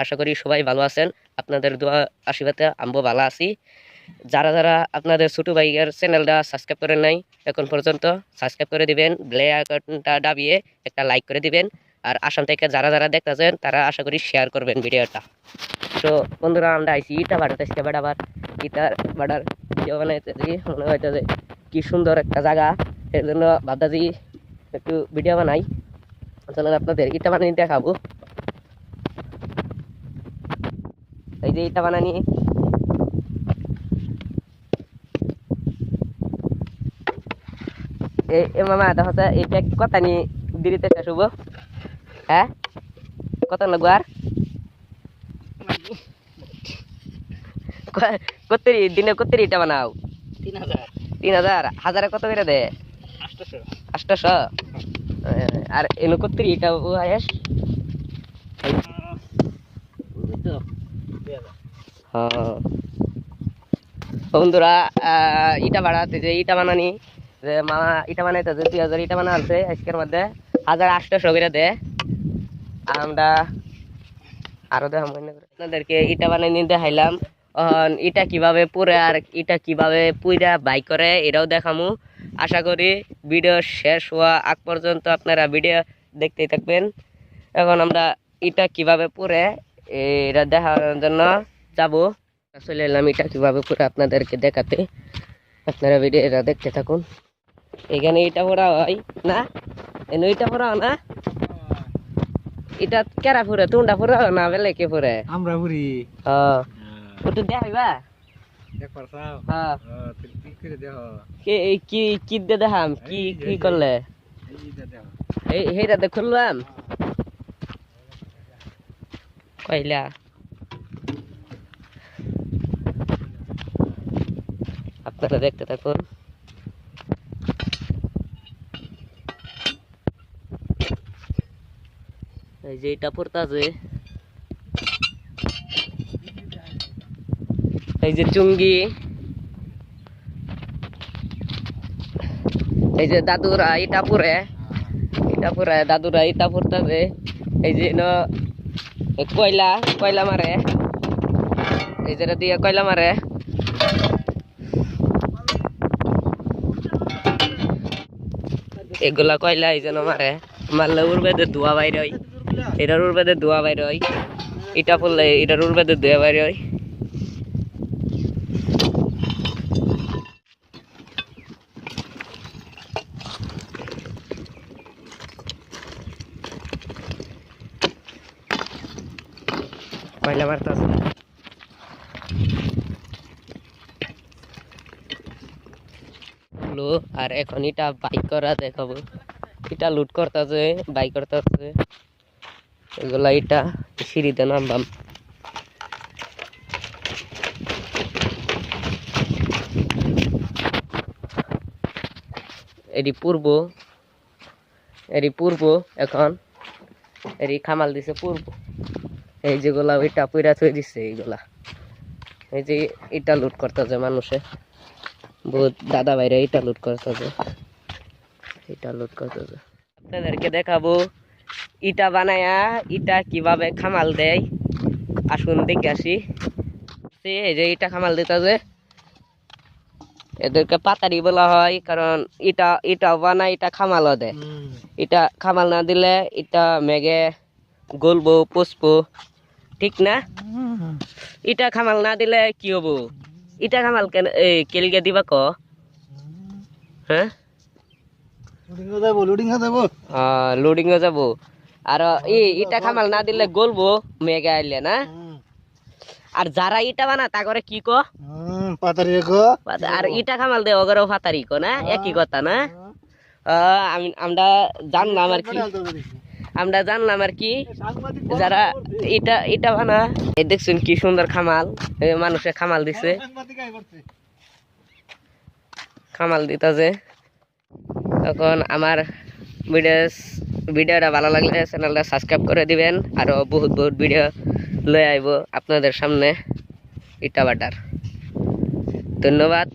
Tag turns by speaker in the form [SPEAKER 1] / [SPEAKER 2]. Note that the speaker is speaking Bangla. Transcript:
[SPEAKER 1] আশা করি সবাই ভালো আছেন। আপনাদের দোয়া আশীর্বাদে আমরাও ভালো আছি। যারা যারা আপনাদের ছোটো ভাইয়ের চ্যানেলটা সাবস্ক্রাইব করেন নাই এখন পর্যন্ত সাবস্ক্রাইব করে দিবেন, বেল আইকনটা দাবিয়ে একটা লাইক করে দিবেন। আর আসাম থেকে যারা যারা দেখতেছেন তারা আশা করি শেয়ার করবেন ভিডিওটা। তো বন্ধুরা আমরা আইসি ইটা বাড়াতে আবার ইটার বাড়ার ভিডিও বানাইতেছি। মনে হইতেছে কি সুন্দর একটা জায়গা, এর জন্য ভাবতেছি একটু ভিডিও বানাই। চলেন আপনাদের ইটা বানিয়ে দেখাবো। এই যে ইটা বানানি, মামা দেখো এই ব্যাগ কত নিয়ে দেরিতে শেষ হবো? হ্যাঁ কত লাগবো? আর কত্তরি দিনে কত্তরি ইটা বানাও? 3000। হাজারে কত করে দে? 800। আর এনে কত্তরি ইটা আয়েস? বন্ধুরা ইটা বাড়াতে যে ইটা বানানি, যে মামা ইটা বানাইতেছে 2000 ইটা বানা আছে আজকের মধ্যে 1800 করে দে। আমরা আরো আপনাদেরকে ইটা বানাই নিয়ে দেখাইলাম। ইটা কিভাবে পুরে আর ইটা কিভাবে পুইরা বাই করে এটাও দেখামু। আশা করি ভিডিও শেষ হওয়া আগ পর্যন্ত আপনারা ভিডিও দেখতেই থাকবেন। এখন আমরা ইটা কিভাবে পুরে এটা দেখার জন্য যাব। চলে এলাম ইটা কিভাবে পুরে আপনাদেরকে দেখাতে। আপনারা ভিডিওটা দেখতে থাকুন। এখানে ইটা পোড়া হয় না? এনে ইটা পোড়া না? এটা কেরা ফুরে? তোমরা ফুরে না বেলে কে ফুরে? আমরা ফুরি। হ্যাঁ ওটা দেখাইবা? দেখবার চাও? হ্যাঁ কি করে দেখো? কি দে দেখাম? কি করলে? এইটা দেখলাম কইলা আপনারা দেখতে থাকুন। এই যে এটা পড়তাছে, এই যে চুঙ্গি, এই যে দাদুরা ইটা পুরে দাদুরা ইটা পড়তাছে। এই যে কয়লা মারে, এই যেটা দিয়ে কয়লা মারে। এগুলা কয়লা এই যেন মারে, মারলে উড়বেদে ধোয়া বাইরে হয়। এটার উড়বেদে ধোয়া বাইরে হয়, ইটা পড়লে এটার উড়বেদে ধোয়া বাইরে হয়। কয়লা মারতাছে আর এখন এটা বাইক করা দেখাবো। এটা লুট করতেছে, বাইক করতেছে। এগুলা এটা সিঁড়িতে নামবাম। এটি পূর্ব এখন এটি খামাল দিছে পূর্ব। এই যেগুলা ওইটা পুইরা থই দিছে এইগুলা। এই যে এটা লুট করতেছে মানুষে, বহুত দাদা ভাইরা এটা লুট করতেছে। আপনাদেরকে দেখাবো ইটা বানায়া ইটা কিভাবে খামাল দেয়। আসুন দেখে আসি। এই যে ইটা খামাল দিতেছে, এদেরকে পাতারি বলা হয়, কারণ ইটা বানায় ইটা খামালও দেয়। ইটা খামাল না দিলে ইটা মেঘে গলবো পচবো, ঠিক না? ইটা খামাল না দিলে কি হবো? ইটা খামাল কেন কেলগে দিবা ক? হ্যাঁ লোডিং যাব। আর ইটা খামাল না দিলে গলবো মেঘে আইলে না। আর যারা ইটা বানা তা করে কি ক? পাতারি কো। আর ইটা খামাল দে ওগরও পাতারি কো না, একই কথা না? আমরা জানলাম আর কি যারা ইটা বানা। এই দেখছেন কি সুন্দর খামাল, মানুষে খামাল দিছে, খামাল দিতেছে। এখন আমার ভিডিওটা ভালো লাগলে চ্যানেলটা সাবস্ক্রাইব করে দিবেন। আরো বহুত ভিডিও লয়ে আইব আপনাদের সামনে ইটা বাটার। ধন্যবাদ।